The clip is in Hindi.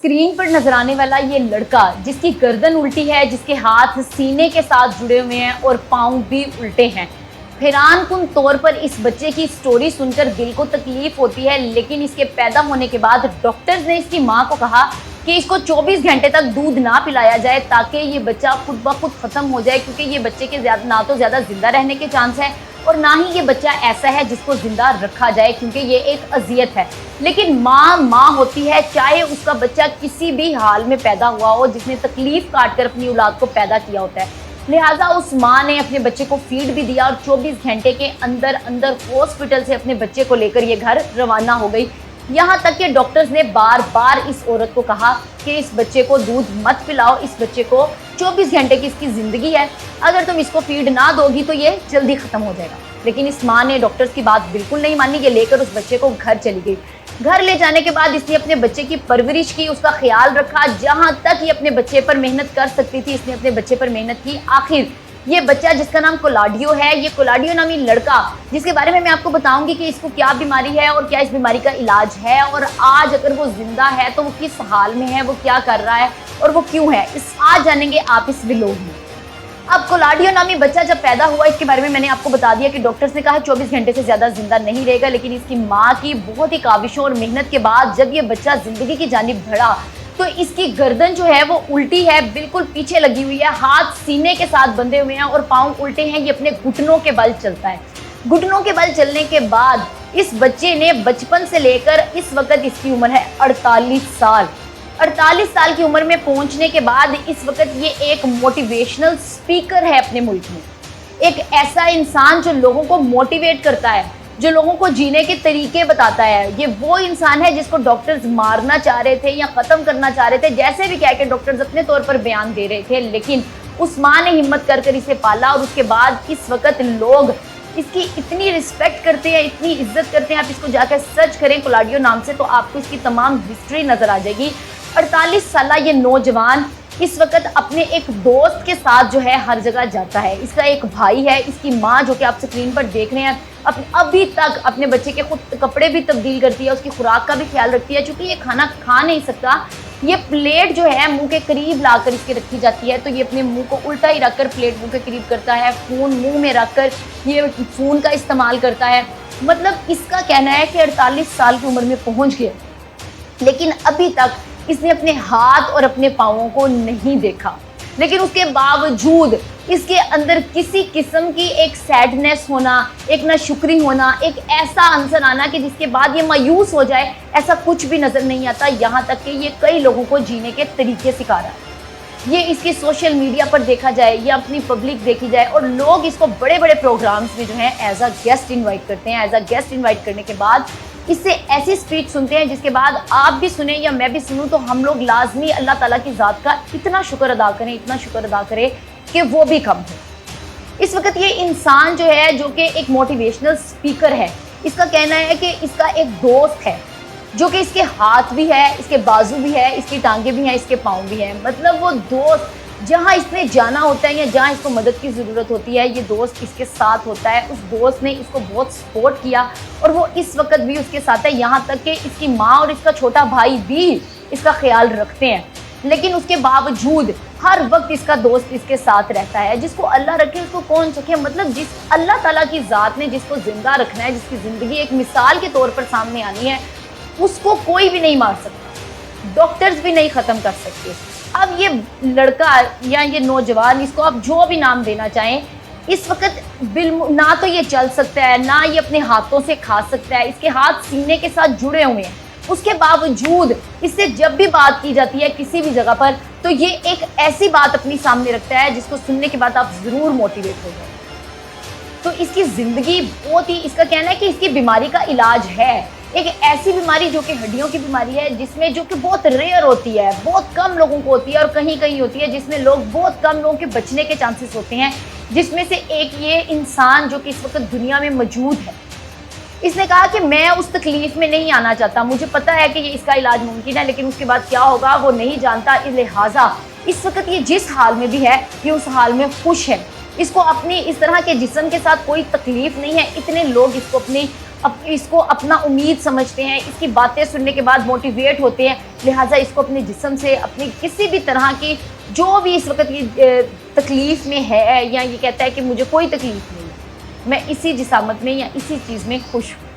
स्क्रीन पर नजर आने वाला ये लड़का जिसकी गर्दन उल्टी है, जिसके हाथ सीने के साथ जुड़े हुए हैं और पाँव भी उल्टे हैं। हैरानकुन तौर पर इस बच्चे की स्टोरी सुनकर दिल को तकलीफ होती है, लेकिन इसके पैदा होने के बाद डॉक्टर्स ने इसकी मां को कहा कि इसको 24 घंटे तक दूध ना पिलाया जाए ताकि ये बच्चा खुद ब खुद खत्म हो जाए, क्योंकि ये बच्चे के ना तो ज़्यादा जिंदा रहने के चांस है और ना ही ये बच्चा ऐसा है जिसको जिंदा रखा जाए, क्योंकि ये एक अजियत है। लेकिन माँ होती है, चाहे उसका बच्चा किसी भी हाल में पैदा हुआ हो, जिसने तकलीफ काट कर अपनी औलाद को पैदा किया होता है। लिहाजा उस माँ ने अपने बच्चे को फीड भी दिया और 24 घंटे के अंदर अंदर हॉस्पिटल से अपने बच्चे को लेकर ये घर रवाना हो गई। यहाँ तक कि डॉक्टर्स ने बार बार इस औरत को कहा कि इस बच्चे को दूध मत पिलाओ, इस बच्चे को 24 घंटे की इसकी ज़िंदगी है, अगर तुम इसको फीड ना दोगी तो ये जल्दी ख़त्म हो जाएगा। लेकिन इस माँ ने डॉक्टर्स की बात बिल्कुल नहीं मानी, ये लेकर उस बच्चे को घर चली गई। घर ले जाने के बाद इसने अपने बच्चे की परवरिश की, उसका ख्याल रखा, जहाँ तक ये अपने बच्चे पर मेहनत कर सकती थी इसने अपने बच्चे पर मेहनत की। आखिर ये बच्चा जिसका नाम कोलाडियो है, ये कोलाडियो नामी लड़का, जिसके बारे में मैं आपको बताऊंगी कि इसको क्या बीमारी है और क्या इस बीमारी का इलाज है, और आज अगर वो जिंदा है तो वो किस हाल में है, वो क्या कर रहा है और वो क्यों है, इस आज जानेंगे आप इस व्लॉग में। अब कोलाडियो नामी बच्चा जब पैदा हुआ, इसके बारे में मैंने आपको बता दिया कि डॉक्टर्स ने कहा 24 घंटे से ज़्यादा जिंदा नहीं रहेगा, लेकिन इसकी माँ की बहुत ही काविशों और मेहनत के बाद जब ये बच्चा जिंदगी की जानिब बढ़ा तो इसकी गर्दन जो है वो उल्टी है, बिल्कुल पीछे लगी हुई है, हाथ सीने के साथ बंधे हुए हैं और पाँव उल्टे हैं। ये अपने घुटनों के बल चलता है। घुटनों के बल चलने के बाद इस बच्चे ने बचपन से लेकर इस वक्त इसकी उम्र है 48 साल। 48 साल की उम्र में पहुंचने के बाद इस वक्त ये एक मोटिवेशनल स्पीकर है अपने मुल्क में, एक ऐसा इंसान जो लोगों को मोटिवेट करता है, जो लोगों को जीने के तरीके बताता है। ये वो इंसान है जिसको डॉक्टर्स मारना चाह रहे थे या ख़त्म करना चाह रहे थे, जैसे भी कह के डॉक्टर्स अपने तौर पर बयान दे रहे थे, लेकिन उस माँ ने हिम्मत कर इसे पाला और उसके बाद इस वक्त लोग इसकी इतनी रिस्पेक्ट करते हैं, इतनी इज्जत करते हैं। आप इसको जाकर सर्च करें कोलाडियो नाम से तो आपको इसकी तमाम हिस्ट्री नज़र आ जाएगी। 48 साल ये नौजवान इस वक्त अपने एक दोस्त के साथ जो है हर जगह जाता है। इसका एक भाई है, इसकी माँ जो कि आप स्क्रीन पर देख रहे हैं अभी तक अपने बच्चे के खुद कपड़े भी तब्दील करती है, उसकी खुराक का भी ख्याल रखती है। चूँकि ये खाना खा नहीं सकता, ये प्लेट जो है मुंह के करीब लाकर इसके रखी जाती है, तो ये अपने मुंह को उल्टा ही रखकर प्लेट मुंह के करीब करता है, फ़ोन मुंह में रखकर ये फ़ोन का इस्तेमाल करता है। मतलब इसका कहना है कि 48 साल की उम्र में पहुँच गया, लेकिन अभी तक इसने अपने हाथ और अपने पाँवों को नहीं देखा। लेकिन उसके बावजूद इसके अंदर किसी किस्म की एक सैडनेस होना, एक नाशुक्री होना, एक ऐसा आंसर आना कि जिसके बाद ये मायूस हो जाए, ऐसा कुछ भी नज़र नहीं आता। यहाँ तक कि ये कई लोगों को जीने के तरीके सिखा रहा है। ये इसकी सोशल मीडिया पर देखा जाए या अपनी पब्लिक देखी जाए और लोग इसको बड़े बड़े प्रोग्राम्स में जो है एज अ गेस्ट इन्वाइट करते हैं। एज अ गेस्ट इन्वाइट करने के बाद इससे ऐसी स्पीच सुनते हैं जिसके बाद आप भी सुने या मैं भी सुनूं तो हम लोग लाजमी अल्लाह ताला की ज़ात का इतना शुक्र अदा करें, इतना शुक्र अदा करें कि वो भी कम हो। इस वक्त ये इंसान जो है, जो कि एक मोटिवेशनल स्पीकर है, इसका कहना है कि इसका एक दोस्त है जो कि इसके हाथ भी है, इसके बाजू भी है, इसकी टांगे भी हैं, इसके पाँव भी हैं। मतलब वो दोस्त जहाँ इसने जाना होता है या जहाँ इसको मदद की ज़रूरत होती है, ये दोस्त इसके साथ होता है। उस दोस्त ने इसको बहुत सपोर्ट किया और वो इस वक्त भी उसके साथ है। यहाँ तक कि इसकी माँ और इसका छोटा भाई भी इसका ख्याल रखते हैं, लेकिन उसके बावजूद हर वक्त इसका दोस्त इसके साथ रहता है। जिसको अल्लाह रखे उसको कौन सके, मतलब जिस अल्लाह ताला की ज़ात ने जिसको ज़िंदा रखना है, जिसकी ज़िंदगी एक मिसाल के तौर पर सामने आनी है, उसको कोई भी नहीं मार सकता, डॉक्टर्स भी नहीं ख़त्म कर सकते। अब ये लड़का या ये नौजवान, इसको आप जो भी नाम देना चाहें, इस वक्त ना तो ये चल सकता है, ना ये अपने हाथों से खा सकता है, इसके हाथ सीने के साथ जुड़े हुए हैं। उसके बावजूद इससे जब भी बात की जाती है किसी भी जगह पर, तो ये एक ऐसी बात अपनी सामने रखता है जिसको सुनने के बाद आप ज़रूर मोटिवेट हो जाए। तो इसकी ज़िंदगी बहुत ही, इसका कहना है कि इसकी बीमारी का इलाज है, एक ऐसी बीमारी जो कि हड्डियों की बीमारी है, जिसमें जो कि बहुत रेयर होती है, बहुत कम लोगों को होती है और कहीं कहीं होती है, जिसमें लोग बहुत कम लोगों के बचने के चांसेस होते हैं, जिसमें से एक ये इंसान जो कि इस वक्त दुनिया में मौजूद है। इसने कहा कि मैं उस तकलीफ़ में नहीं आना चाहता, मुझे पता है कि ये इसका इलाज मुमकिन है, लेकिन उसके बाद क्या होगा वो नहीं जानता। लिहाजा इस वक्त ये जिस हाल में भी है, ये उस हाल में खुश है। इसको अपनी इस तरह के जिस्म के साथ कोई तकलीफ़ नहीं है। इतने लोग इसको अपनी अब इसको अपना उम्मीद समझते हैं, इसकी बातें सुनने के बाद मोटिवेट होते हैं, लिहाजा इसको अपने जिस्म से, अपनी किसी भी तरह की जो भी इस वक्त की तकलीफ़ में है, या ये कहता है कि मुझे कोई तकलीफ़ नहीं है, मैं इसी जिसामत में या इसी चीज़ में खुश हूँ।